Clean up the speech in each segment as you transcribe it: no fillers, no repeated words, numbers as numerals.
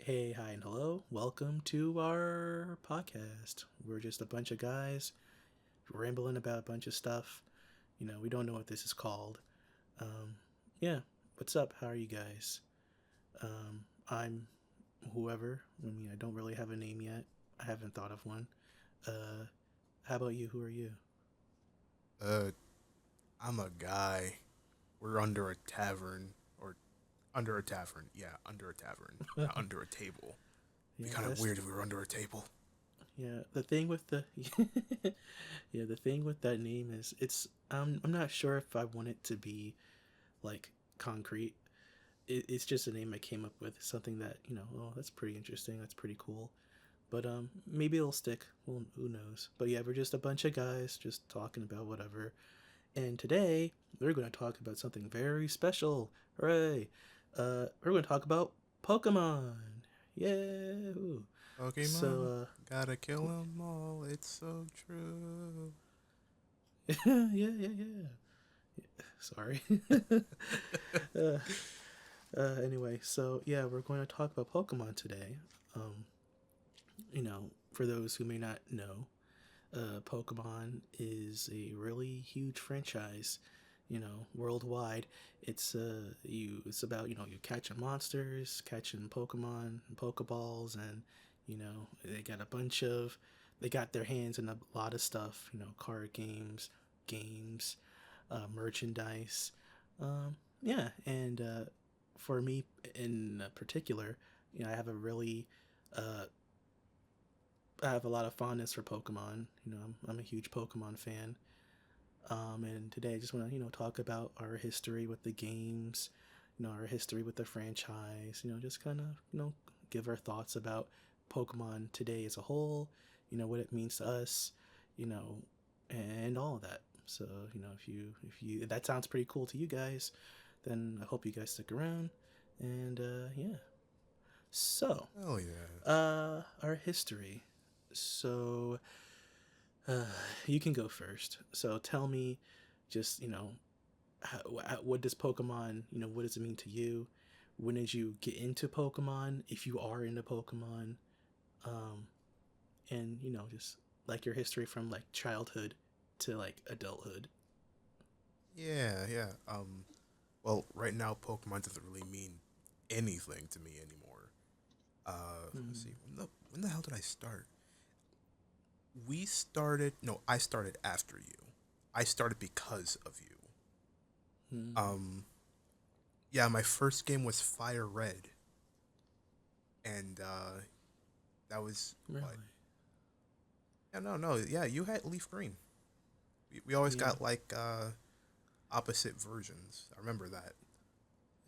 Hey, hi, and hello. Welcome to our podcast. We're just a bunch of guys rambling about a bunch of stuff. We don't know what this is called. Um, yeah, what's up? How are you guys? I'm whoever. I don't really have a name yet. I haven't thought of one. Uh, how about you? Who are you? Uh, I'm a guy. We're under a tavern, or under a tavern. Yeah, under a tavern, not under a table. Be Yeah, kind of weird if we were under a table. yeah. The thing with the yeah, the thing with that name is I'm not sure if I want it to be like concrete. It's just a name I came up with. Something that oh, that's pretty interesting. That's pretty cool. But maybe it'll stick. Well, who knows? But yeah, we're just a bunch of guys just talking about whatever. And today we're going to talk about something very special. Hooray! We're going to talk about Pokemon. Yay! Pokemon, So gotta kill 'em all. It's so true. yeah, yeah, yeah. Sorry. uh, anyway, so yeah, we're going to talk about Pokemon today. Um, for those who may not know, Pokemon is a really huge franchise. Worldwide. It's about you catching monsters, catching Pokemon, and Pokeballs, and they got a bunch of they got their hands in a lot of stuff. Card games, merchandise. Yeah, and for me in particular, I have a really uh, I have a lot of fondness for Pokemon. I'm a huge Pokemon fan. And today I just want to, talk about our history with the games, our history with the franchise, just kind of, give our thoughts about Pokemon today as a whole, what it means to us, you know, and all of that. So, if that sounds pretty cool to you guys, then I hope you guys stick around. And, yeah. So, Hell yeah. our history. So, uh, you can go first. So tell me, just how, what does Pokemon? What does it mean to you? When did you get into Pokemon? If you are into Pokemon, um, and just like your history from like childhood to like adulthood. Yeah, yeah. Well, right now Pokemon doesn't really mean anything to me anymore. Let's Mm. see. When the hell did I start? We started. No, I started after you. I started because of you. Mm. Um, yeah, my first game was Fire Red, and that was what? Really? Yeah, no, yeah, you had Leaf Green. We always Yeah. got like opposite versions. I remember that.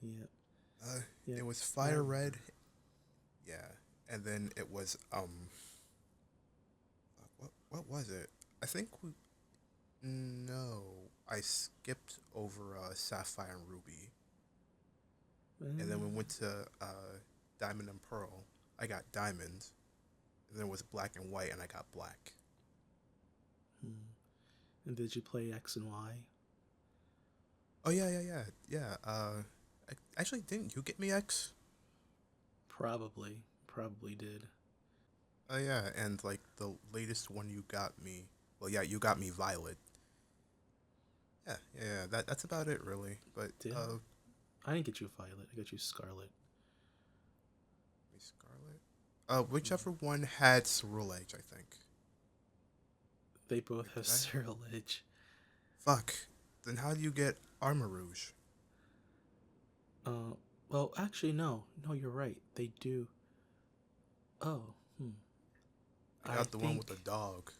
Yeah. Uh, Yeah. it was Yeah. I Fire Red, remember. yeah, and then it was what was it? I think we no, I skipped over Sapphire and Ruby, and then we went to Diamond and Pearl. I got Diamond, and then it was Black and White, and I got Black. Mm. And did you play X and Y? Oh yeah. Actually, didn't you get me X? Probably did. Oh yeah, and like the latest one you got me. Well, yeah, you got me Violet. Yeah. That's about it really. But Did I didn't get you Violet? I got you Scarlet. me Scarlet. Whichever Yeah. one had Cerulean Edge, I think. They both Wait, have did I? Cyril Edge. Fuck. Then how do you get Armor Rouge? Uh, well, actually, no. No, you're right. They do. Oh, I I got the one with the think. dog.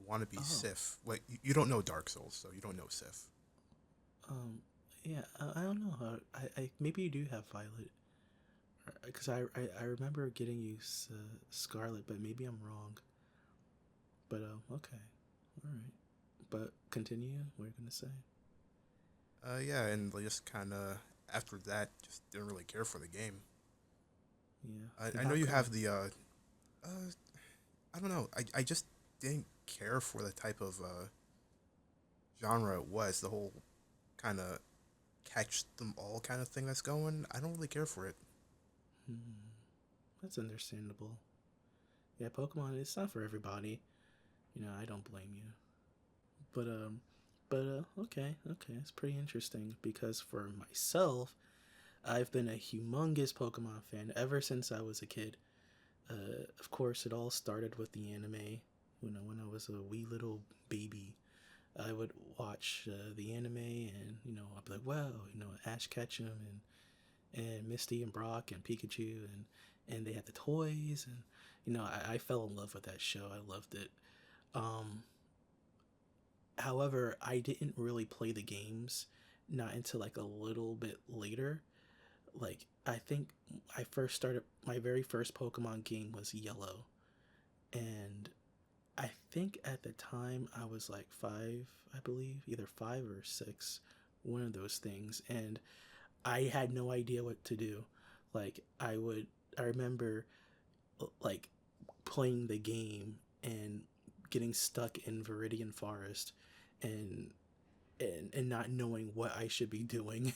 Wannabe Oh, Sif. Wait, you don't know Dark Souls, so you don't know Sif. um, yeah. I don't know. I maybe you do have Violet, because I remember getting you Scarlet, but maybe I'm wrong. But okay, all right. But continue. What are you gonna say? Yeah, and like, just kind of after that, just didn't really care for the game. Yeah. I And I know how you come? have the uh I don't know. I just didn't care for the type of genre it was. The whole kind of catch them all kind of thing that's going. I don't really care for it. Hmm. That's understandable. Yeah, Pokemon, it's not for everybody. I don't blame you. But okay, it's pretty interesting because for myself, I've been a humongous Pokemon fan ever since I was a kid. Of course, it all started with the anime. When I was a wee little baby, I would watch the anime, and I'd be like, wow, Ash Ketchum and Misty and Brock and Pikachu, and they had the toys, and I fell in love with that show. I loved it. Um, However, I didn't really play the games not until like a little bit later. Like I think I first started my very first Pokemon game was Yellow, and I think at the time I was like 5, I believe, either 5 or 6, one of those things, and I had no idea what to do. Like I remember like playing the game and getting stuck in Viridian Forest and and not knowing what I should be doing.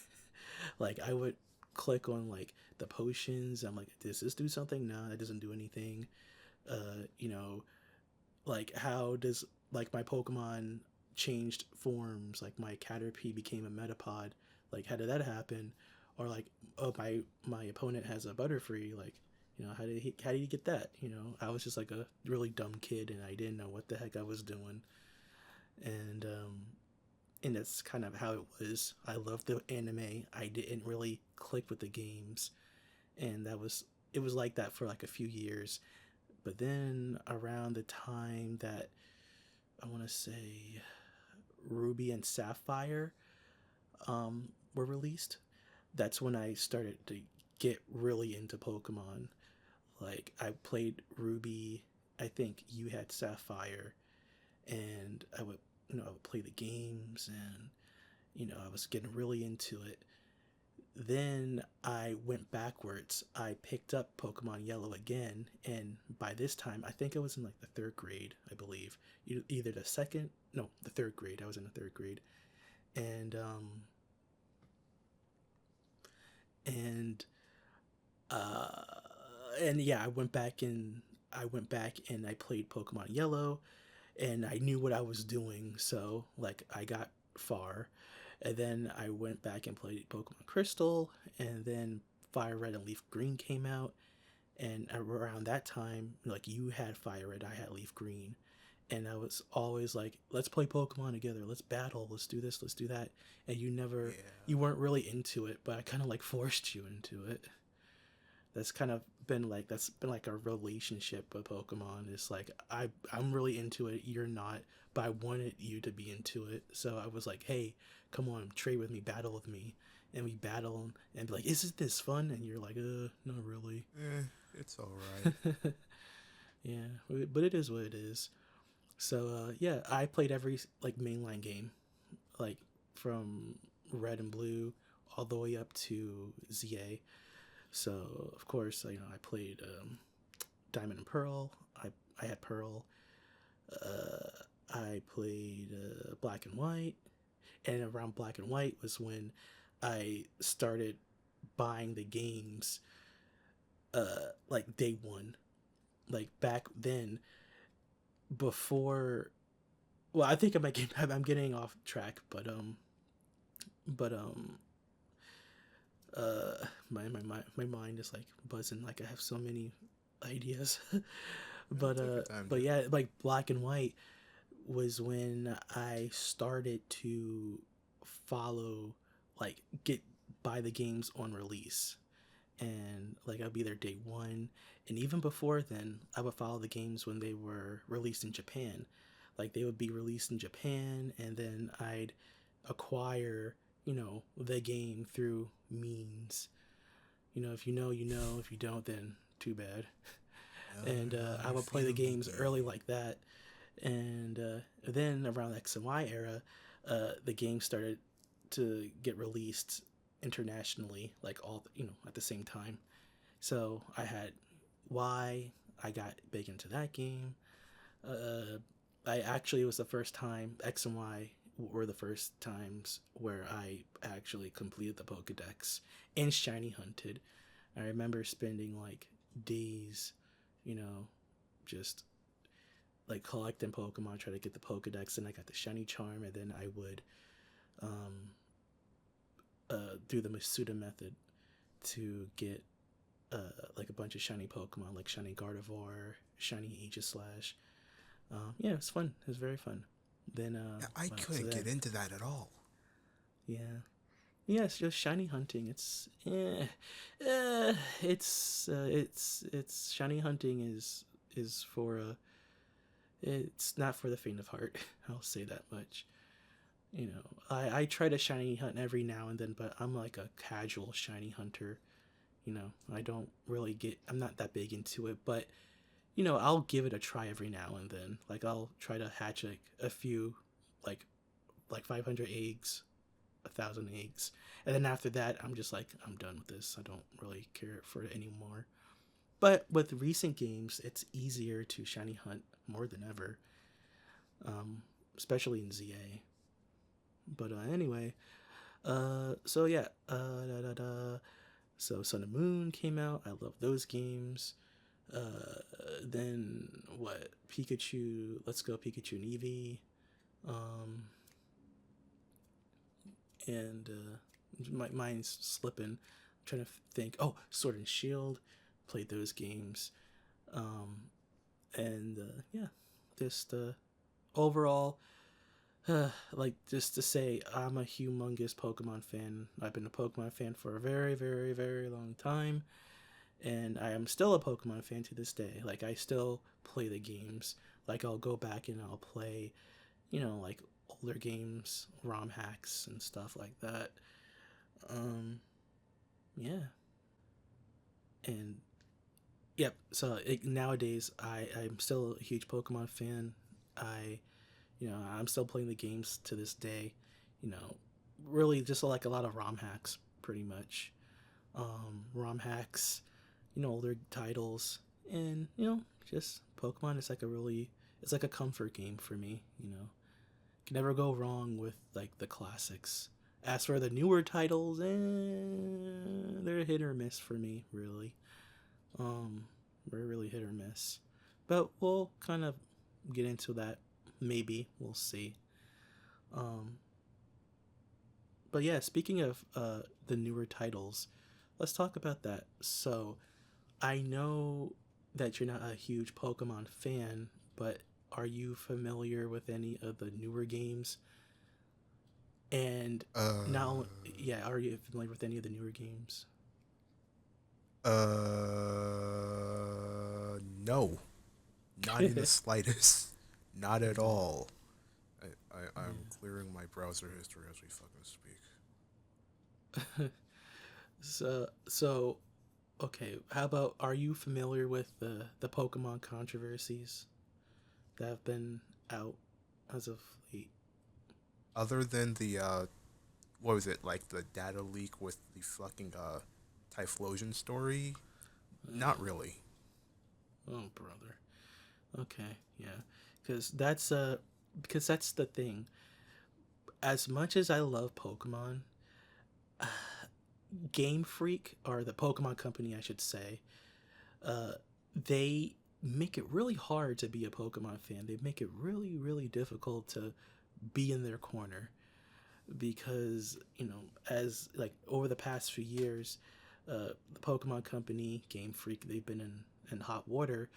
Like I would click on like the potions. I'm like, does this do something? No, it doesn't do anything. Uh, you know, like how does like my Pokemon changed forms? Like my Caterpie became a Metapod. Like how did that happen? Or like, oh, my opponent has a Butterfree. Like, how did he get that? I was just like a really dumb kid and I didn't know what the heck I was doing. And and that's kind of how it was. I loved the anime. I didn't really click with the games, and it was like that for like a few years. But then around the time that I want to say Ruby and Sapphire were released, that's when I started to get really into Pokemon. Like I played Ruby. I think you had Sapphire, and I would play the games, and I was getting really into it. Then I went backwards. I picked up Pokemon Yellow again, and by this time, I think I was in like the third grade, I believe. Either the second, no, the third grade. I was in the third grade, and and uh, and yeah, I went back and I played Pokemon Yellow, and I knew what I was doing, so like I got far. And then I went back and played Pokemon Crystal, and then Fire Red and Leaf Green came out. And around that time, like you had Fire Red, I had Leaf Green. And I was always like, let's play Pokemon together, let's battle, let's do this, let's do that. And you Yeah. weren't really into it, but I kind of like forced you into it. That's been like a relationship with Pokemon. It's like I'm really into it, you're not, but I wanted you to be into it. So I was like, hey, come on, trade with me, battle with me, and we battle and be like, isn't this fun? And you're like, not really. It's all right. Yeah, but it is what it is. So yeah, I played every like mainline game, like from Red and Blue all the way up to ZA. So of course, I played Diamond and Pearl. I had Pearl. Uh, I played Black and White, and around Black and White was when I started buying the games. Like day one, like back then, before. Well, I think I'm getting off track, but my mind is like buzzing. Like I have so many ideas. Take your time, But dude. yeah, like Black and White was when I started to follow, like get buy the games on release, and like I'd be there day one, and even before then I would follow the games when they were released in Japan. Like they would be released in Japan, and then I'd acquire the game through means. If you know, you know. If you don't, then too bad. No, And no, I I would play the feel you, games early baby. like that. And then around the X and Y era, the game started to get released internationally, like all at the same time. So I had Y. I got big into that game. Uh, I actually, it was the first time X and Y were the first times where I actually completed the Pokedex and shiny hunted. I remember spending like days, you know, just like collecting Pokemon, try to get the Pokedex, and I got the shiny charm, and then I would um, do the Masuda method to get like a bunch of shiny Pokemon, like shiny Gardevoir, shiny Aegislash. Yeah, it was fun. It was very fun. Then Yeah, I well, so couldn't then get into that at all. yeah, yeah, it's just shiny hunting. It's shiny hunting is for it's not for the faint of heart. I'll say that much. You know, I try to shiny hunt every now and then, but I'm like a casual shiny hunter. You know, I don't really I'm not that big into it, but you know, I'll give it a try every now and then. Like I'll try to hatch like a few, like 500 eggs, 1,000 eggs, and then after that, I'm just like, I'm done with this. I don't really care for it anymore. But with recent games, it's easier to shiny hunt more than ever, especially in ZA. But anyway, so yeah, so Sun and Moon came out. I love those games. Then what? Pikachu. Let's go Pikachu and Eevee. Um, and my mind's slipping. I'm trying to think. Oh, Sword and Shield. Played those games. Um, and yeah, just overall, like just to say, I'm a humongous Pokemon fan. I've been a Pokemon fan for a very, very, very long time, and I am still a Pokemon fan to this day. Like I still play the games. Like I'll go back and I'll play, you know, like older games, ROM hacks and stuff like that. Um, yeah, and yep. So nowadays, I'm still a huge Pokemon fan. I I'm still playing the games to this day. You know, really just like a lot of ROM hacks, pretty much. ROM hacks, you know, older titles, and you know, just Pokemon is like it's like a comfort game for me. You know, can never go wrong with like the classics. As for the newer titles, they're hit or miss for me, really. Um, they're really hit or miss. But we'll kind of get into that. Maybe we'll see. Um, but yeah, speaking of the newer titles, let's talk about that. So I know that you're not a huge Pokemon fan, but are you familiar with any of the newer games? And not only, Uh, yeah, are you familiar with any of the newer games? no, not in the slightest, not at all. I'm Yeah. clearing my browser history as we fucking speak. So okay, how about are you familiar with the Pokemon controversies that have been out as of late? Other than the what was it like the data leak with the fucking Typhlosion story? Not really. Oh, brother. Okay, yeah, because that's the thing. As much as I love Pokemon, Game Freak or the Pokemon Company, I should say, uh, they make it really hard to be a Pokemon fan. They make it really, really difficult to be in their corner because you know, as like over the past few years, the Pokemon Company, Game Freak, they've been in hot water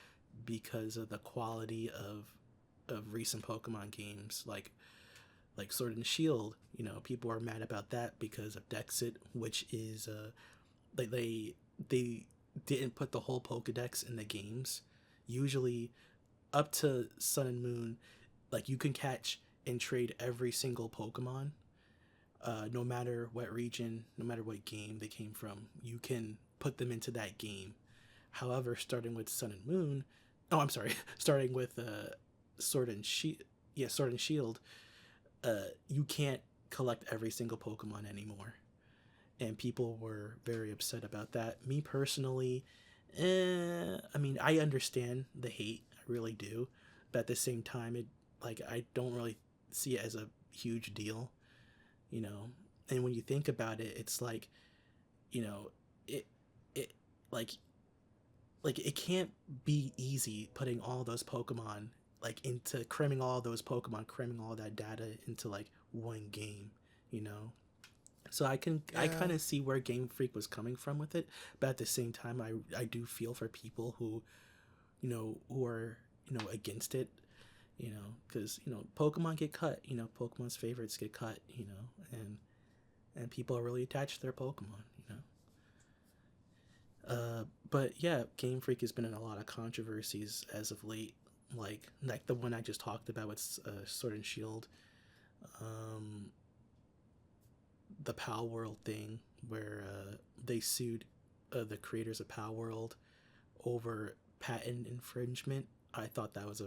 because of the quality of recent Pokemon games like Sword and Shield. You know, people are mad about that because of Dexit, which is like they didn't put the whole Pokedex in the games. Usually, up to Sun and Moon, like you can catch and trade every single Pokemon, no matter what region, no matter what game they came from. You can put them into that game. However, starting with Sun and Moon, oh, I'm sorry, starting with Sword and Shield, yeah, Sword and Shield, you can't collect every single Pokemon anymore, and people were very upset about that. Me personally, I mean, I understand the hate, I really do, but at the same time, it like I don't really see it as a huge deal, you know. And when you think about it, it's like, you know, it it like like it can't be easy putting all those Pokemon like into cramming all those Pokemon, cramming all that data into like one game, you know. So I Yeah. kind of see where Game Freak was coming from with it, but at the same time, I do feel for people who, who are against it, because Pokemon get cut, Pokemon's favorites get cut, and people are really attached to their Pokemon. But yeah, Game Freak has been in a lot of controversies as of late, like the one I just talked about with Sword and Shield, um, the Pal World thing, where they sued the creators of Pal World over patent infringement. I thought that was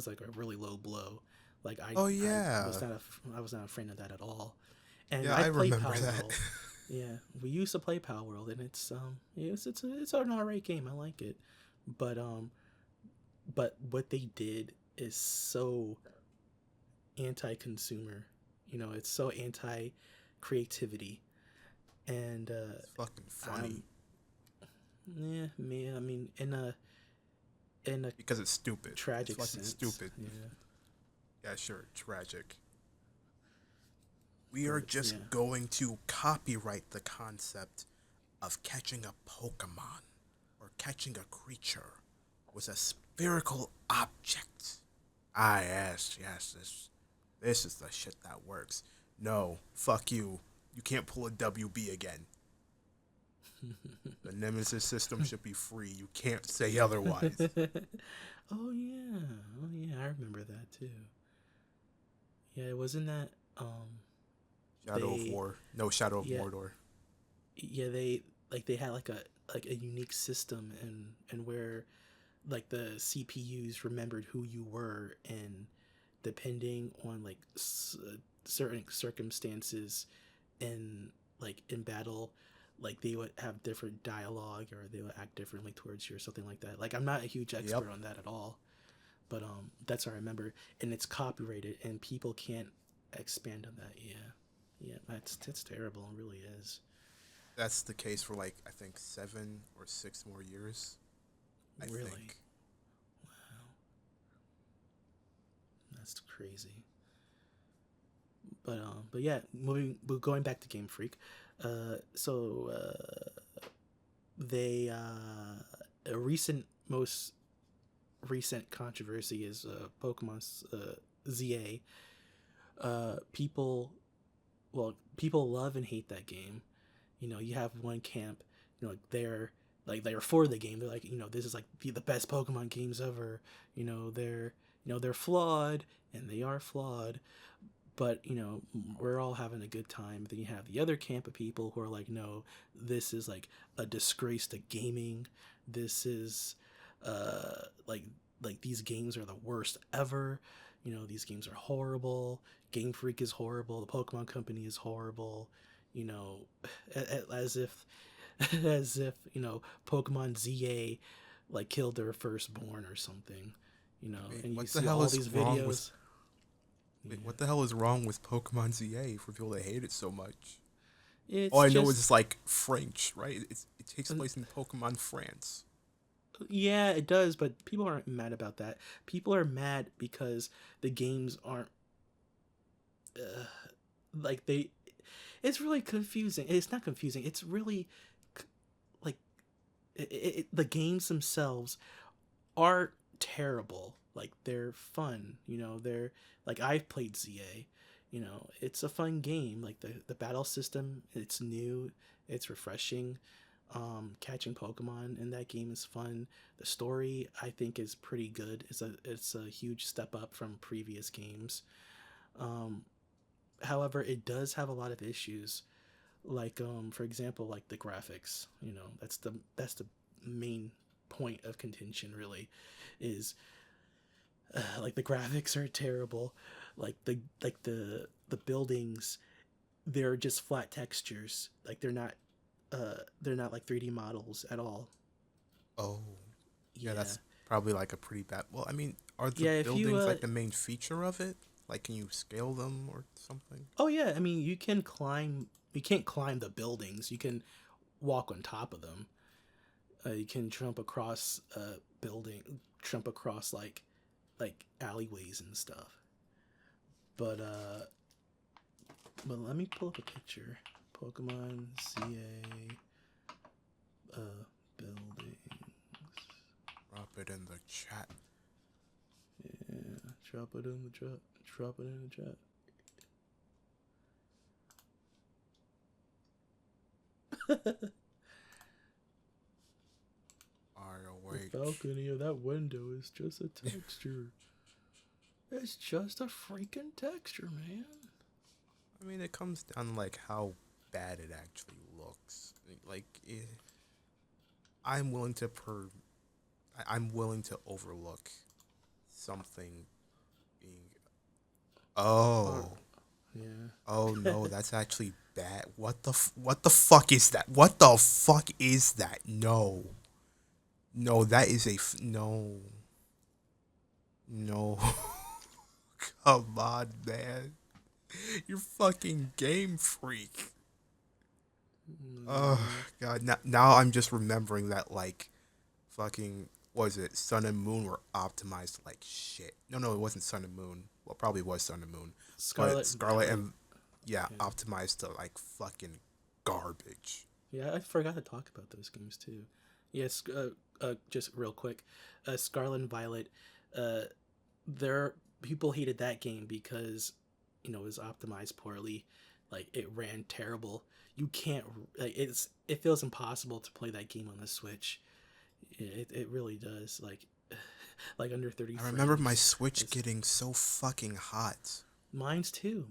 like a really low blow. Like Oh I yeah. I was not a fan of that at all. And Yeah, I I played remember Pal that. World. Yeah, we used to play Pal World, and it's an alright game. I like it, but what they did is so anti-consumer. It's so anti-creativity, and It's fucking um, funny yeah, me. I mean, in a because it's stupid. It's tragic fucking sense, stupid. yeah, Yeah, sure, tragic. We are but just yeah, going to copyright the concept of catching a Pokemon or catching a creature with a spherical object. Ah, yes, this is the shit that works. No, fuck you. You can't pull a WB again. The Nemesis system should be free. You can't say otherwise. oh yeah, I remember that too. Yeah, it wasn't that Shadow of they War. No, Shadow of yeah Mordor. yeah they had like a unique system and where like the CPUs remembered who you were, and depending on like certain circumstances in in battle, like they would have different dialogue or they would act differently towards you or something like that. Like I'm not a huge Yep. expert on that at all, but that's what I remember, and it's copyrighted and people can't expand on that. Yeah, that's terrible. It really is. That's the case for like I think 7 or 6 more years. I Really. think. Wow, that's crazy. But yeah, but going back to Game Freak, they a most recent controversy is Pokemon's ZA. People, people love and hate that game. You have one camp, they're for the game. They're like, this is like the best Pokemon games ever. They're flawed, and they are flawed, but we're all having a good time. Then you have the other camp of people who are like, no, this is like a disgrace to gaming. This is uh like these games are the worst ever. These games are horrible. Game Freak is horrible. The Pokemon Company is horrible. you know as if Pokemon ZA like killed their firstborn or something. Wait, And you what the see hell all is these wrong with videos. Wait, Yeah, what the hell is wrong with Pokemon ZA for people that hate it so much? All it's I know is just it's like French, right? It takes place in Pokemon France. yeah, it does, but people aren't mad about that. People are mad because the games aren't uh, like they. It's really confusing. It's not confusing. It's really like the games themselves are terrible. Like they're fun. They're like I've played ZA. It's a fun game. Like the battle system, it's new, it's refreshing. Catching Pokemon in that game is fun. The story I think is pretty good. It's a huge step up from previous games. Um, However, it does have a lot of issues. Like for example, like the graphics. That's the main point of contention. Really, is like the graphics are terrible. The buildings, they're just flat textures. Like they're not like 3D models at all. Oh, yeah, Yeah. that's probably like a pretty bad. Well, I mean, are the Yeah, if you buildings like the main feature of it? Like, can you scale them or something? oh yeah, I mean you can't climb the buildings. You can walk on top of them. You can jump across jump across like alleyways and stuff. But let me pull up a picture. Pokemon ZA buildings. Drop it in the chat. Yeah, drop it in the chat. Drop it in the chat. awake. The balcony of that window is just a texture. It's just a freaking texture, man. I mean, it comes down to like how bad it actually looks. Like, I'm willing to overlook something being. Oh. Yeah. Oh no, that's actually bad. What the fuck is that? What the fuck is that? No. No, that is no. No. Come on, man. You're fucking Game Freak. Oh god. Now I'm just remembering that like fucking was it Sun and Moon were optimized like shit. No, it wasn't Sun and Moon. Well, probably was Sun and Moon. Scarlet and yeah, optimized to like fucking garbage. Yeah, I forgot to talk about those games too. Yes, just real quick, Scarlet and Violet. There people hated that game because it was optimized poorly. Like it ran terrible. You can't. Like, it feels impossible to play that game on the Switch. It really does. Like under 30 I frames. remember my Switch getting so fucking hot. Mine's too.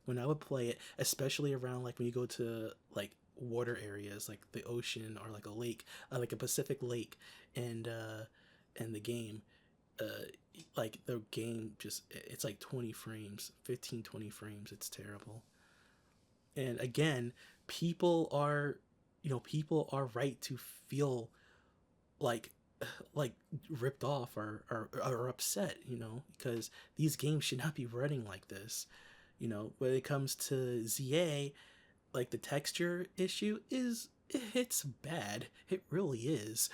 When I would play it, especially around like when you go to like water areas like the ocean or like a lake, like a Pacific lake, and the game, like the game just it's like 20 frames, 15-20 frames. It's terrible. And again, people are right to feel like ripped off or upset, because these games should not be running like this. When it comes to ZA, like the texture issue it's bad. It really is.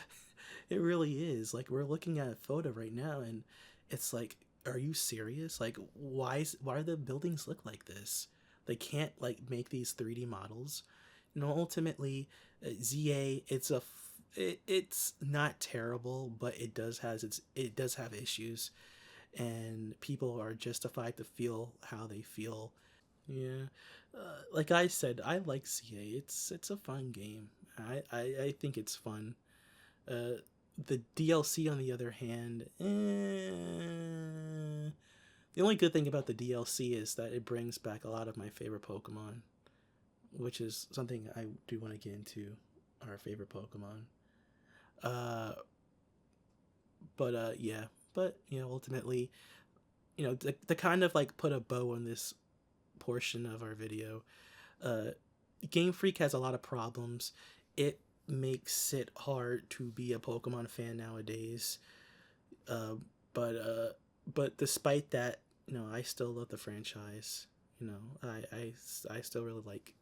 It really is. Like we're looking at a photo right now and it's like, are you serious? Like why do the buildings look like this? They can't like make these 3D models. Ultimately, ZA it's not terrible, but it does have issues, and people are justified to feel how they feel. Yeah, like I said, I like ZA. It's a fun game. I think it's fun. The DLC, on the other hand, the only good thing about the DLC is that it brings back a lot of my favorite Pokemon, which is something I do want to get into. Our favorite Pokemon. Yeah, but ultimately, to kind of like put a bow on this portion of our video, Game Freak has a lot of problems. It makes it hard to be a Pokemon fan nowadays. Uh, but despite that, I still love the franchise. I still really like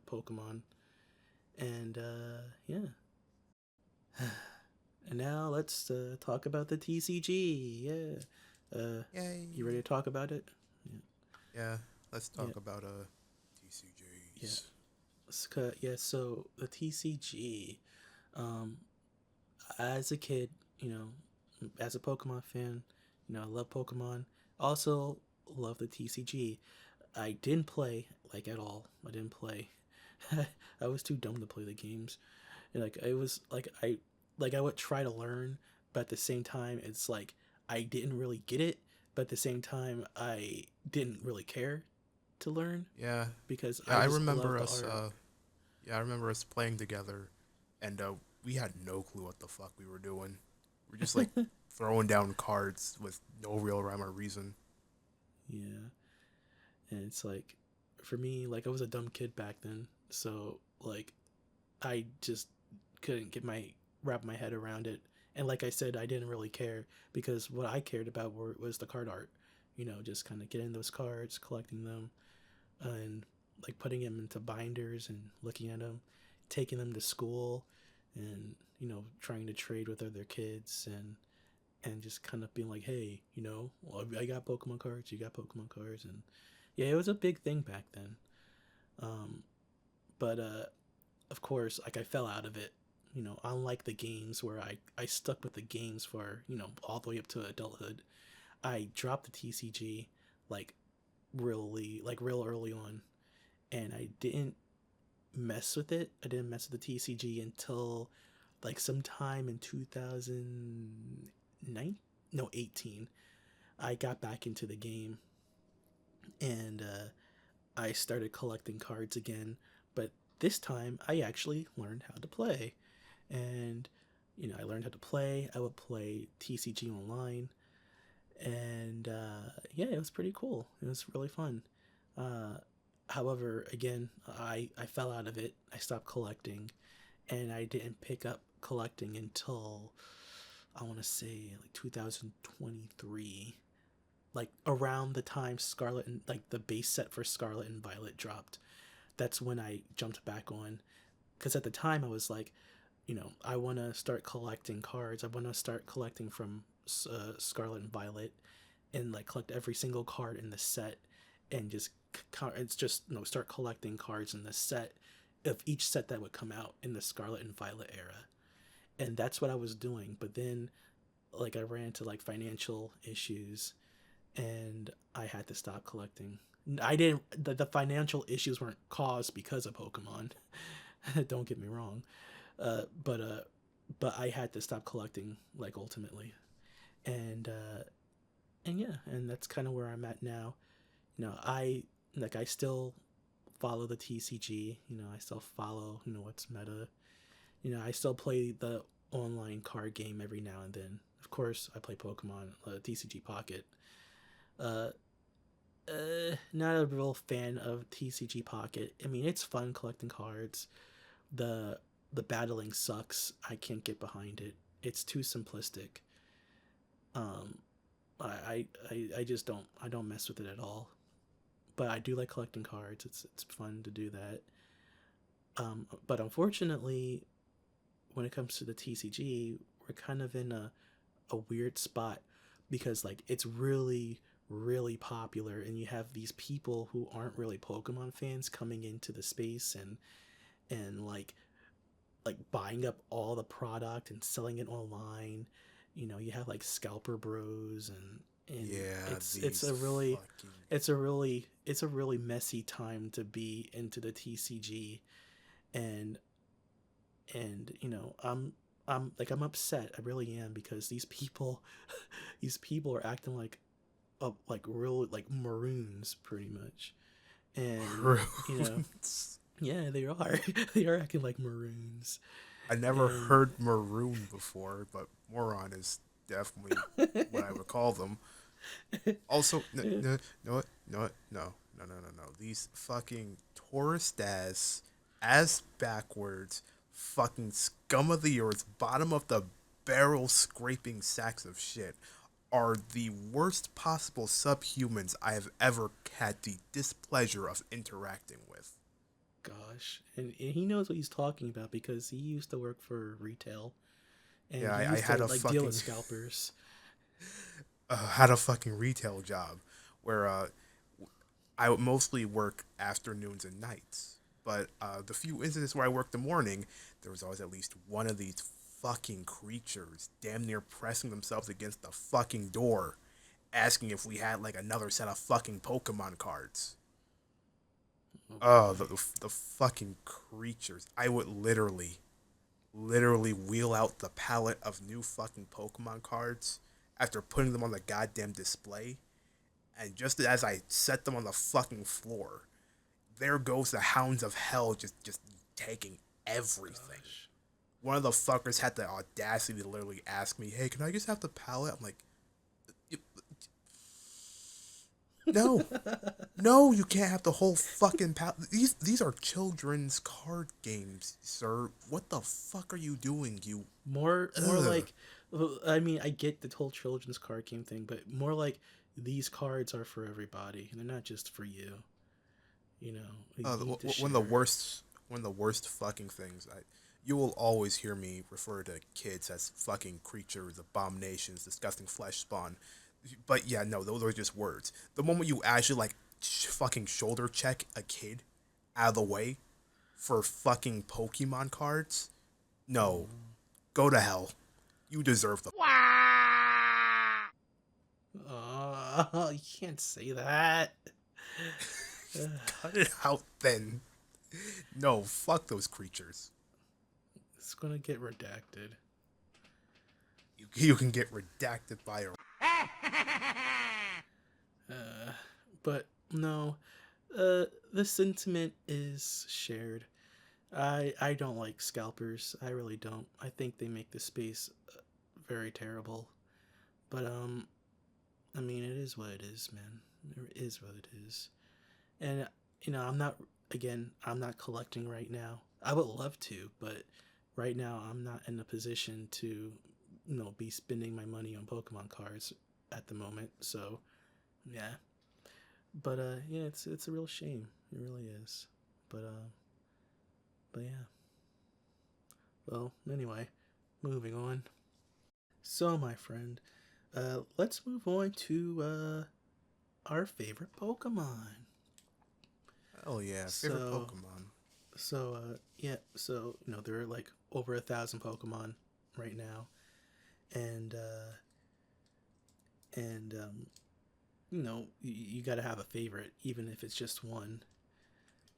Pokemon, and yeah. And now let's talk about the TCG. Yeah. Yay. You ready to talk about it? Yeah. Let's talk about TCGs. Yeah. So the TCG, as a kid, as a Pokemon fan, I love Pokemon. Also love the TCG. I didn't play like at all. I didn't play. I was too dumb to play the games. And, like it was like I would try to learn, but at the same time it's like I didn't really get it, but at the same time I didn't really care to learn. Yeah. Because I remember us I remember us playing together and we had no clue what the fuck we were doing. We're just like throwing down cards with no real rhyme or reason. Yeah. And it's like for me, like I was a dumb kid back then, so like I just couldn't wrap my head around it. And like I said, I didn't really care because what I cared about was the card art. Just kind of getting those cards, collecting them, and like putting them into binders and looking at them, taking them to school, and trying to trade with other kids, and just kind of being like, hey, well, I got Pokemon cards, you got Pokemon cards. And yeah, it was a big thing back then. But of course, like, I fell out of it. Unlike the games where I stuck with the games for all the way up to adulthood, I dropped the TCG like real early on, and I didn't mess with it. I didn't mess with the TCG until like sometime in 2009, no, 18. I got back into the game, and I started collecting cards again. But this time, I actually learned how to play, and I learned how to play. I would play TCG online, and yeah, it was pretty cool. It was really fun. Uh, However, again, I fell out of it. I stopped collecting, and I didn't pick up collecting until, I want to say, like 2023, like around the time Scarlet and like the base set for Scarlet and Violet dropped. That's when I jumped back on, because at the time I was like, I want to start collecting cards. I want to start collecting from Scarlet and Violet, and like collect every single card in the set, and start collecting cards in the set of each set that would come out in the Scarlet and Violet era. And that's what I was doing. But then, like, I ran into like financial issues, and I had to stop collecting. I didn't. The financial issues weren't caused because of Pokemon. Don't get me wrong. But I had to stop collecting, like, ultimately. And and yeah, and that's kind of where I'm at now. I still follow the TCG. I still follow what's meta. I still play the online card game every now and then. Of course, I play Pokemon TCG Pocket. Uh, Not a real fan of TCG Pocket. I mean, it's fun collecting cards. The battling sucks. I can't get behind it. It's too simplistic. Um, I just don't mess with it at all. But I do like collecting cards. It's fun to do that. But unfortunately, when it comes to the TCG, we're kind of in a weird spot, because like it's really popular, and you have these people who aren't really Pokemon fans coming into the space, and like buying up all the product and selling it online. You have like scalper bros, and Yeah, it's these a really fucking. it's a really messy time to be into the TCG. and I'm upset. I really am, because these people these people are acting like real, like, maroons, pretty much. And Maroons. yeah, they are. They are acting like maroons. I never And heard maroon before, but moron is definitely what I would call them. Also, no. These fucking tourist ass backwards, fucking scum of the earth, bottom of the barrel scraping sacks of shit are the worst possible subhumans I have ever had the displeasure of interacting with. gosh, and he knows what he's talking about, because he used to work for retail, and Yeah, he I used to had a like deal fucking with scalpers. had a fucking retail job where I would mostly work afternoons and nights. But the few instances where I worked the morning, there was always at least one of these fucking creatures damn near pressing themselves against the fucking door, asking if we had like another set of fucking Pokemon cards. Oh Oh, boy. the fucking creatures. I would literally wheel out the palette of new fucking Pokemon cards after putting them on the goddamn display. And just as I set them on the fucking floor, there goes the hounds of hell just taking everything. Gosh. One of the fuckers had the audacity to literally ask me, "Hey, can I just have the palette?" I'm like, "No, no, you can't have the whole fucking palette. These are children's card games, sir. What the fuck are you doing? You More ugh." like, I mean, I get the whole children's card game thing, but more like, these cards are for everybody. They're not just for you. You Uh, need to one of the share. worst, one of the worst fucking things. you will always hear me refer to kids as fucking creatures, abominations, disgusting flesh spawn. But yeah, no, those are just words. The moment you actually like fucking shoulder check a kid out of the way for fucking Pokemon cards, no, go to hell. You deserve the. Oh, you can't say that. Cut it out then. No, fuck those creatures. It's gonna get redacted. You can get redacted by a. But no, the sentiment is shared. I don't like scalpers. I really don't. I think they make the space very terrible. But I mean, it is what it is, man. It is what it is. And I'm not. Again, I'm not collecting right now. I would love to, but right now I'm not in a position to, be spending my money on Pokemon cards at the moment. So, yeah. But yeah, it's a real shame. It really is. But yeah. Well, anyway, moving on. So, my friend, let's move on to our favorite Pokemon. Oh yeah, favorite So, Pokemon. yeah, so there are like over 1,000 Pokemon right now, and you got to have a favorite, even if it's just one.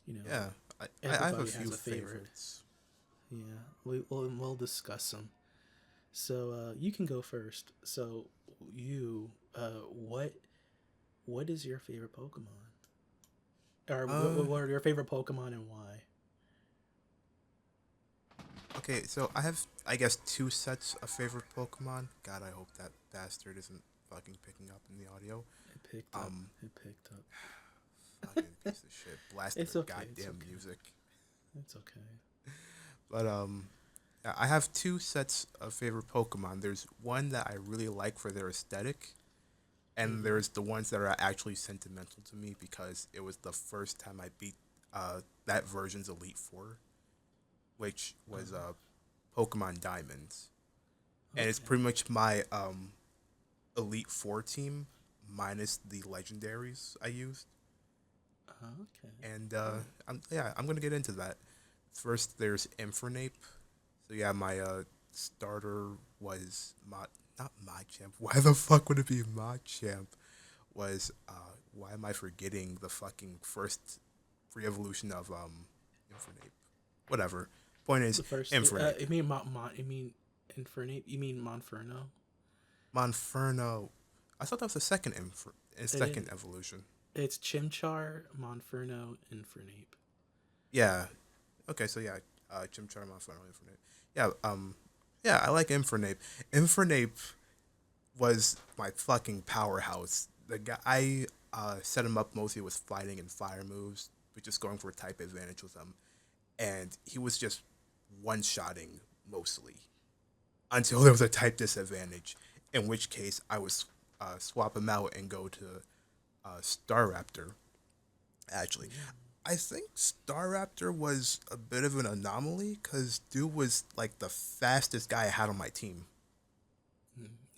You know, Yeah, I have a everybody few has a favorite. favorites. Yeah, we'll discuss them. So you can go first. So you, what is your favorite Pokemon? Or Uh, what are your favorite Pokemon and why? okay, so I have, I guess, two sets of favorite Pokemon. God, I hope that bastard isn't fucking picking up in the audio. It picked up. Um, It picked up. fucking piece of shit, blasting It's their okay. It's goddamn okay. music. It's okay. But yeah, I have two sets of favorite Pokemon. There's one that I really like for their aesthetic, and Mm-hmm. there's the ones that are actually sentimental to me because it was the first time I beat that version's Elite Four, which was Pokemon Diamonds, and it's Okay. pretty much my Elite Four team minus the legendaries I used. Okay. And Cool. I'm gonna get into that. First, there's Infernape. So yeah, my starter was not Machamp. Why the fuck would it be Machamp? Was why am I forgetting the fucking first re-evolution of Infernape? Whatever. Point is The first. Infernape. You mean You mean Infernape? You mean Monferno? Monferno. I thought that was the It, second evolution. it's Chimchar, Monferno, Infernape. Yeah. Okay, so yeah, Chimchar, Monferno, Infernape. Yeah, yeah, I like Infernape. Infernape was my fucking powerhouse. The guy I set him up mostly with fighting and fire moves, but just going for type advantage with him. And he was just one shotting mostly until there was a type disadvantage, in which case I would swap him out and go to Staraptor. Actually, I think Staraptor was a bit of an anomaly because dude was like the fastest guy I had on my team.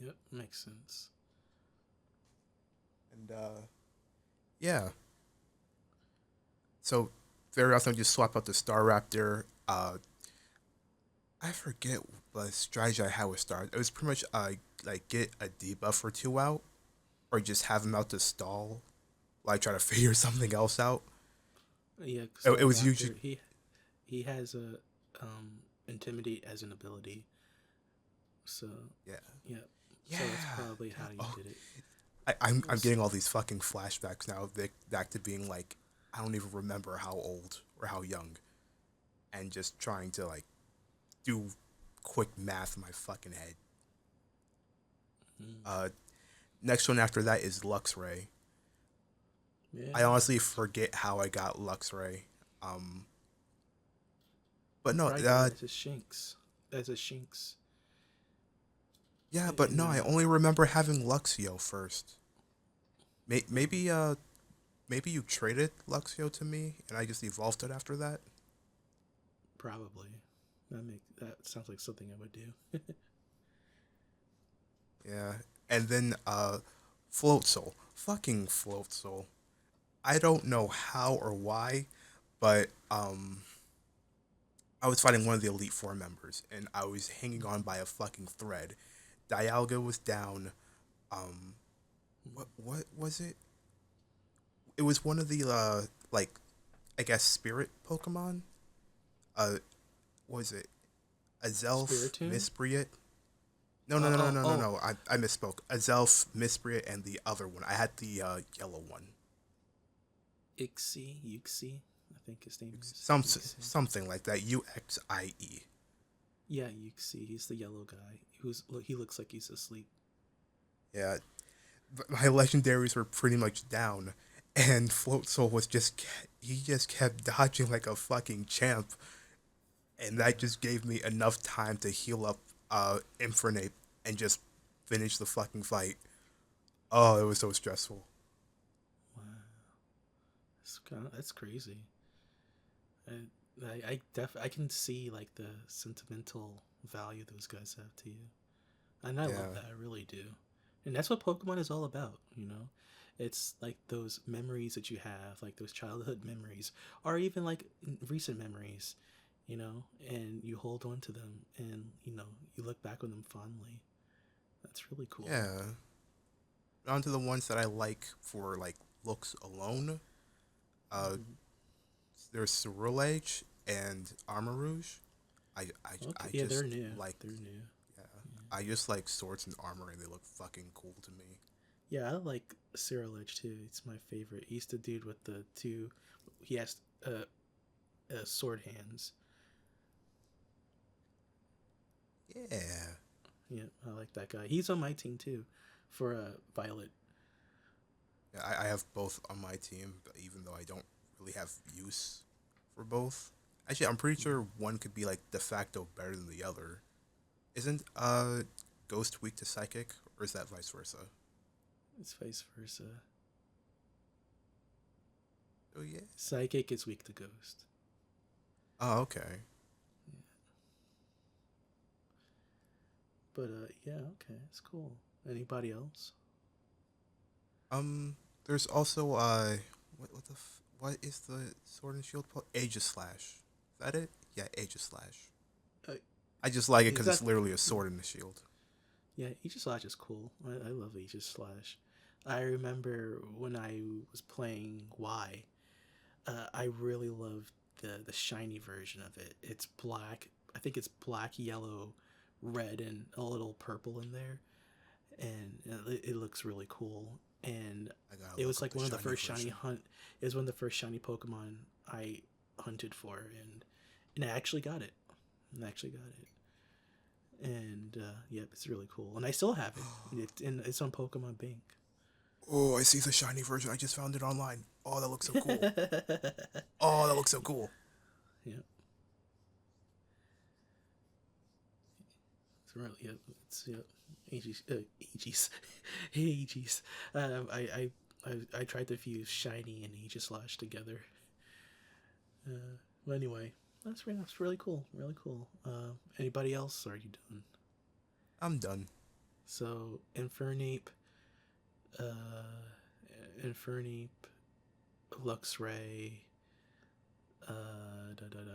Yep, makes sense. And yeah, so very often I just swap out the Staraptor. I forget what strategy I had with Star. It was pretty much like get a debuff or two out, or just have him out to stall while I try to figure something else out. Yeah, It was usually Staraptor. He has a intimidate as an ability. So yeah yeah. So that's yeah. probably Yeah. how you Oh, did it. I'm Was getting all these fucking flashbacks now. Back to being like I don't even remember how old or how young, and just trying to like do quick math in my fucking head. mm, Uh, Next one after that is Luxray. yeah. I honestly forget how I got Luxray. Um, but You no, probably got it as a Shinx. As a Shinx. yeah, but In no, I only remember having Luxio first. Maybe maybe you traded Luxio to me and I just evolved it after that. probably. That sounds like something I would do. Yeah. And then Float Soul. Fucking Float Soul. I don't know how or why, but I was fighting one of the Elite Four members, and I was hanging on by a fucking thread. Dialga was down. Um, what was it? It was one of the like, I guess spirit Pokemon. What was it? Azelf, Spiritomb? Mispriet. No, no, Oh, no, no, oh, no, no, oh. no. I misspoke. Azelf, Mispriet, and the other one. I had the yellow one. Uxie, I think his name is Some Uxie. something like that. Uxie. Yeah, Uxie. He's the yellow guy. He looks like he's asleep. Yeah, my legendaries were pretty much down, and Float Soul was he just kept dodging like a fucking champ, and that Yeah. just gave me enough time to heal up Infernape and just finish the fucking fight. Oh, it was so stressful. Wow. That's crazy. I can see like the sentimental value those guys have to you, and I love Yeah, that. I really do, and that's what Pokemon is all about. It's like those memories that you have, like those childhood memories, or even like recent memories, and you hold on to them, and you look back on them fondly. That's really cool. yeah. On to the ones that I like for like looks alone. Uh, Mhm. there's Ceruledge and Armarouge. Okay, I yeah, they're just new. like, They're new. yeah, I just like swords and armor, and they look fucking cool to me. Yeah, I like Cyril Edge too. It's my favorite. He's the dude with the two. He has sword hands. Yeah, Yeah, I like that guy. He's on my team too, for Violet. yeah, I have both on my team, but even though I don't really have use for both. Actually, I'm pretty sure one could be like de facto better than the other. Isn't Ghost weak to Psychic, or is that vice versa? It's vice versa. Oh yeah. Psychic is weak to Ghost. Oh okay. Yeah. But yeah, okay, it's cool. Anybody else? There's also what is the Sword and Shield called? Aegislash. Is that it? Yeah, Aegislash. Uh, I just like it is because it's that? literally a Yeah, sword and a shield. yeah. Aegis Slash is cool. I love Aegis Slash. I remember when I was playing Y. I really love the shiny version of it. It's black. I think it's black, yellow, red, and a little purple in there, and it looks really cool. And I gotta it look was up like the one of the shiny first shiny version. hunt. It was one of the first shiny Pokemon I hunted for, and I actually got it. I actually got it, and yeah, it's really cool. And I still have it. It's on Pokemon Bank. Oh, I see the shiny version. I just found it online. Oh, that looks so cool. Yeah. Oh, that looks so cool. It's really, yeah, it's yeah, Aegis, Aegis, Aegis. I tried to fuse shiny and Aegis Slash together. Well, anyway, that's really cool, really cool. Anybody else? Or are you done? I'm done. So uh, Infernape, Luxray,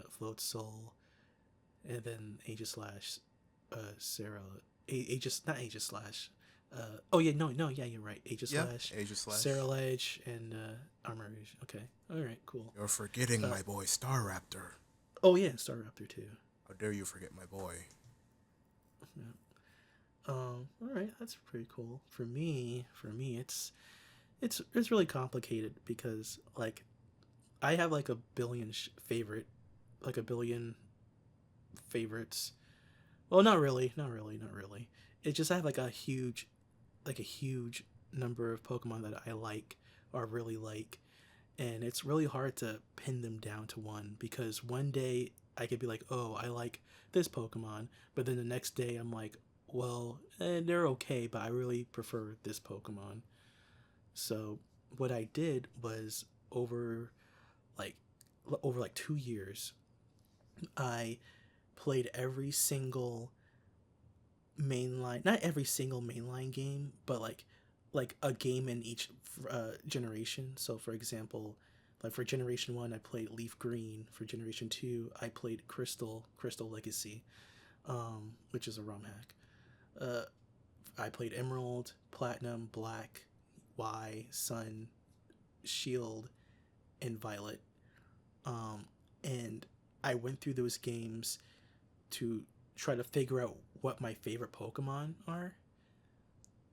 Float Soul, and then Aegis Slash, Sarah, Aegis, not Aegis Slash. Oh yeah, no, yeah, you're right. Aegis Yeah, Slash, Aegislash. Sarah Ledge, and Armor Rouge. Okay, all right, cool. You're forgetting Uh, my boy Staraptor. oh yeah, Staraptor too. How dare you forget my boy? Yeah. All right, that's pretty cool. For me, it's really complicated because like I have like a billion like a billion favorites. Well, not really, not really, not really. It's just I have like a huge number of Pokemon that I like or really like, and it's really hard to pin them down to one because one day I could be like, oh, I like this Pokemon, but then the next day I'm like, well, they're okay, but I really prefer this Pokemon. So what I did was like over like 2 years, I played every single mainline, not every single mainline game, but like a game in each generation. So for example, like for generation 1 I played Leaf Green, for generation 2 I played Crystal Legacy, which is a ROM hack. I played Emerald, Platinum, Black, Y, Sun, Shield, and Violet. And I went through those games to try to figure out what my favorite Pokemon are,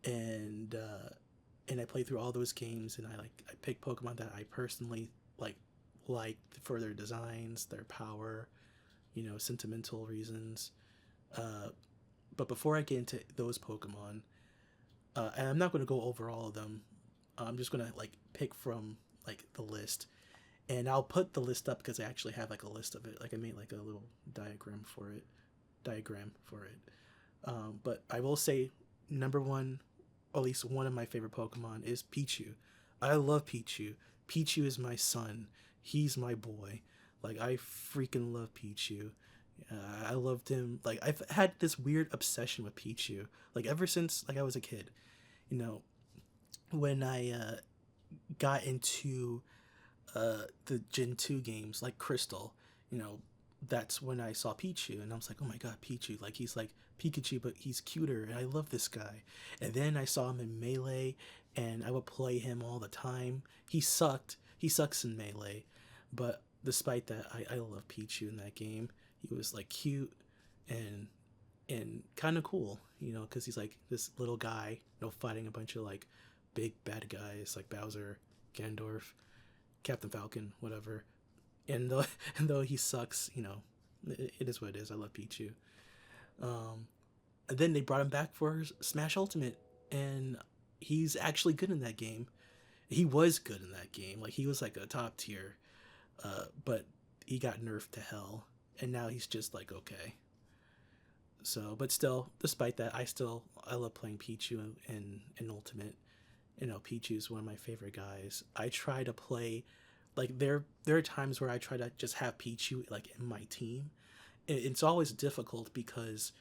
and I played through all those games, and I picked Pokemon that I personally like for their designs, their power, sentimental reasons. But before I get into those Pokemon, and I'm not going to go over all of them, I'm just going to pick from the list, and I'll put the list up because I actually have a list of it. I made a little diagram for it. But I will say number one, or at least one of my favorite Pokemon, is Pichu. I love Pichu. Pichu is my son. He's my boy. I freaking love Pichu. I loved him. I've had this weird obsession with Pichu. Ever since I was a kid. When I got into the Gen 2 games like Crystal, that's when I saw Pichu, and I was like, oh my god, Pichu, he's like Pikachu, but he's cuter, and I love this guy. And then I saw him in Melee, and I would play him all the time. He sucks in Melee, but despite that, I love Pichu in that game. He was cute and kind of cool, because he's this little guy, fighting a bunch of big bad guys like Bowser, Ganondorf, Captain Falcon, whatever. And though he sucks, it is what it is. I love Pichu. And then they brought him back for Smash Ultimate, and he's actually good in that game. He was good in that game. He was a top tier, but he got nerfed to hell, and now he's just okay. So, but still, despite that, I love playing Pichu in Ultimate. Pichu's one of my favorite guys. I try to play. There are times where I try to just have Pichu in my team. It's always difficult because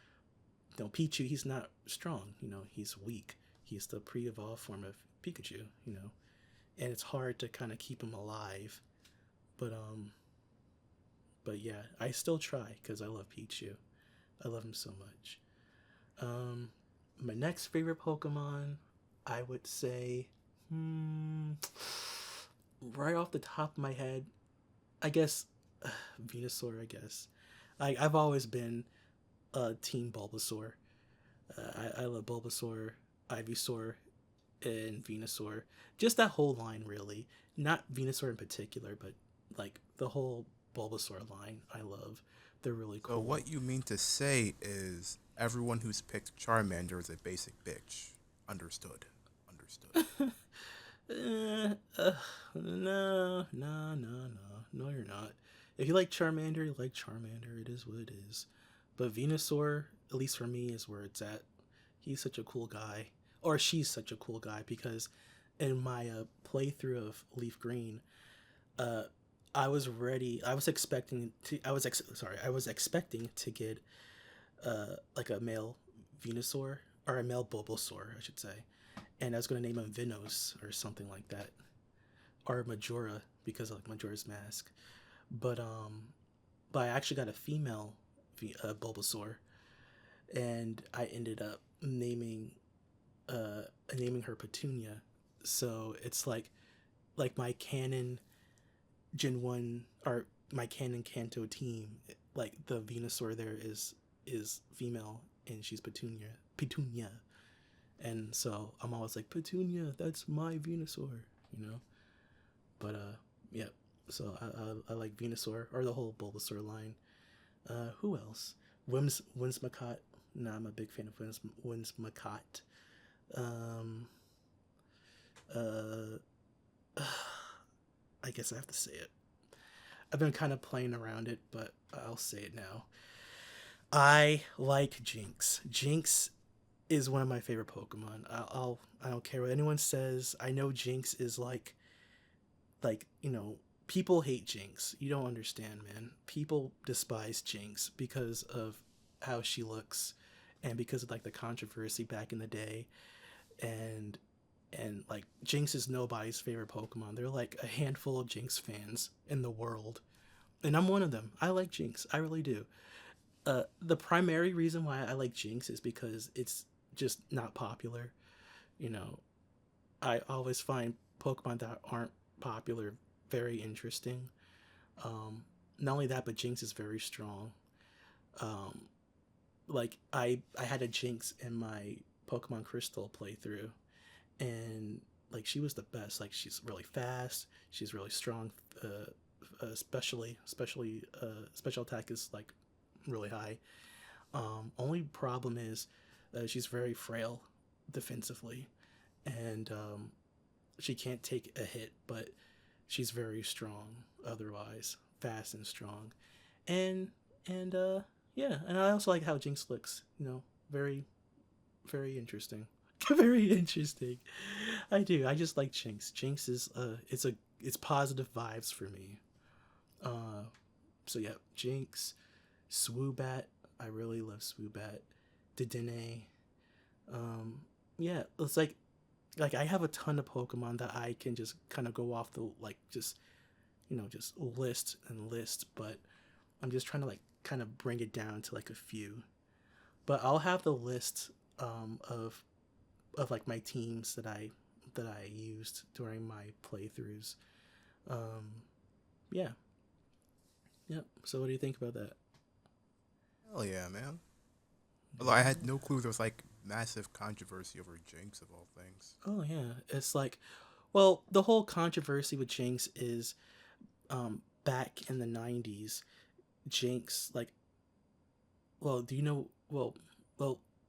Pichu, he's not strong, he's weak. He's the pre-evolved form of Pikachu, and it's hard to kind of keep him alive. But yeah, I still try because I love Pichu. I love him so much. My next favorite Pokemon, I would say, right off the top of my head, I guess Venusaur. I guess I've always been Team Bulbasaur. I love Bulbasaur, Ivysaur, and Venusaur. Just that whole line, really. Not Venusaur in particular, but the whole Bulbasaur line. I love. They're really cool. So what you mean to say is everyone who's picked Charmander is a basic bitch. Understood. No, you're not. If you like Charmander, you like Charmander. It is what it is. But Venusaur, at least for me, is where it's at. He's such a cool guy, or she's such a cool guy, because in my playthrough of Leaf Green, I was expecting to get a male Venusaur, or a male Bulbasaur, I should say, and I was going to name him Venos or something like that, or Majora, because of Majora's Mask. But I actually got a female Bulbasaur, and I ended up naming her Petunia. So it's like my canon Gen 1, or my canon Kanto team, the Venusaur there is female, and she's Petunia. And so I'm always Petunia, that's my Venusaur, But yeah, so I like Venusaur, or the whole Bulbasaur line. Who else? Whimsicott. Nah, I'm a big fan of Whimsicott. I guess I have to say it. I've been kind of playing around it, but I'll say it now. I like Jinx. Jinx is one of my favorite Pokemon. I don't care what anyone says. I know Jinx is people hate Jinx. You don't understand, man. People despise Jinx because of how she looks and because of like the controversy back in the day. And like Jinx is nobody's favorite Pokemon. They're like a handful of Jinx fans in the world. And I'm one of them. I like Jinx. I really do. The primary reason why I like Jinx is because it's just not popular. You know, I always find Pokemon that aren't popular very interesting. Not only that, but Jinx is very strong. Um, like I had a Jinx in my Pokemon Crystal playthrough, and like she was the best. Like she's really fast. She's really strong. Special attack is like really high. Only problem is she's very frail defensively, and she can't take a hit, but she's very strong otherwise, fast and strong, and and yeah, and I also like how Jinx looks. You know, very very interesting. Very interesting. I do. I just like Jinx. Jinx is it's positive vibes for me. Uh, so yeah, Jinx, Swoobat. I really love Swoobat. Dedenne. Um, yeah, it's like I have a ton of Pokemon that I can just kind of go off the like just just list and list, but I'm just trying to like kind of bring it down to like a few. But I'll have the list of like my teams that I used during my playthroughs. Um, yeah, yeah. So what do you think about that? Hell yeah, man. Although I had no clue there was like massive controversy over Jinx of all things. Oh yeah, it's like, well, the whole controversy with Jinx is, back in the '90s, Jinx like, well, do you know? Well,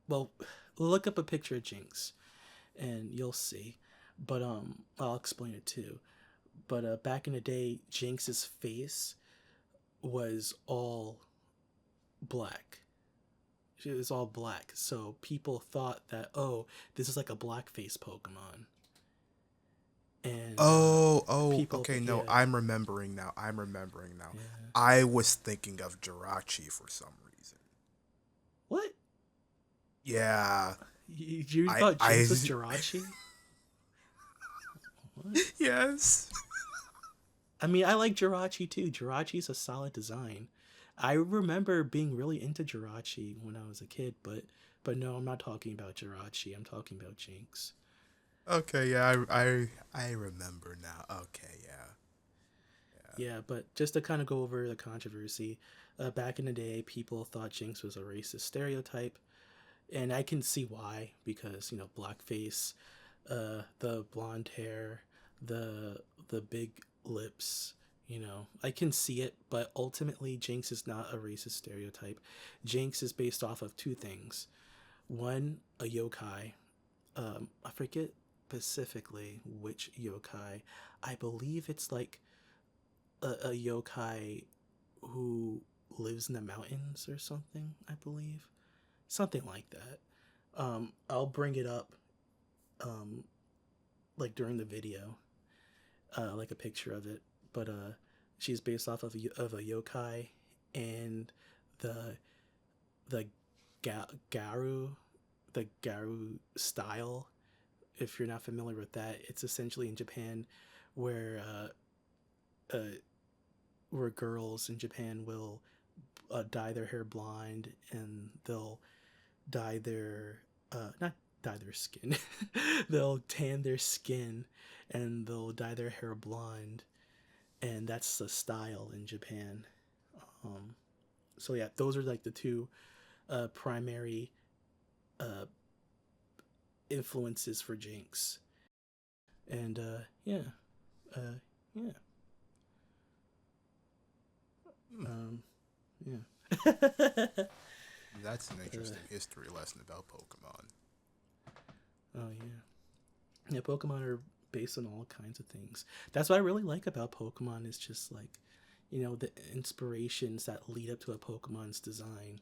well, look up a picture of Jinx, and you'll see. But I'll explain it too. But back in the day, Jinx's face was all black. It was all black, so people thought that, oh, this is like a blackface Pokemon, and Okay. No, yeah, I'm remembering now. I'm remembering now. yeah. I was thinking of Jirachi for some reason. What? Yeah, You I, thought I, Jinx was Jirachi? What? yes. I mean, I like Jirachi too. Jirachi's a solid design. I remember being really into Jirachi when I was a kid, but no, I'm not talking about Jirachi. I'm talking about Jinx. Okay, yeah, I remember now. Okay, yeah, yeah. Yeah, but just to kind of go over the controversy, back in the day, people thought Jinx was a racist stereotype, and I can see why because blackface, the blonde hair, the big lips. I can see it, but ultimately, Jinx is not a racist stereotype. Jinx is based off of two things. One, a yokai. I forget specifically which yokai. I believe it's like a yokai who lives in the mountains or something, I believe. Something like that. I'll bring it up um, like during the video, like a picture of it. But she's based off of a yokai, and the the garu, the garu style. If you're not familiar with that, it's essentially in Japan, where where girls in Japan will dye their hair blonde, and they'll dye their not dye their skin, they'll tan their skin, and they'll dye their hair blonde, and that's the style in Japan. Um, so yeah, those are like the two primary uh, influences for Jinx, and yeah, yeah, Hmm. yeah. That's an interesting history lesson about Pokemon. Oh yeah, yeah. Pokemon are based on all kinds of things. That's what I really like about Pokemon. Is just like, the inspirations that lead up to a Pokemon's design.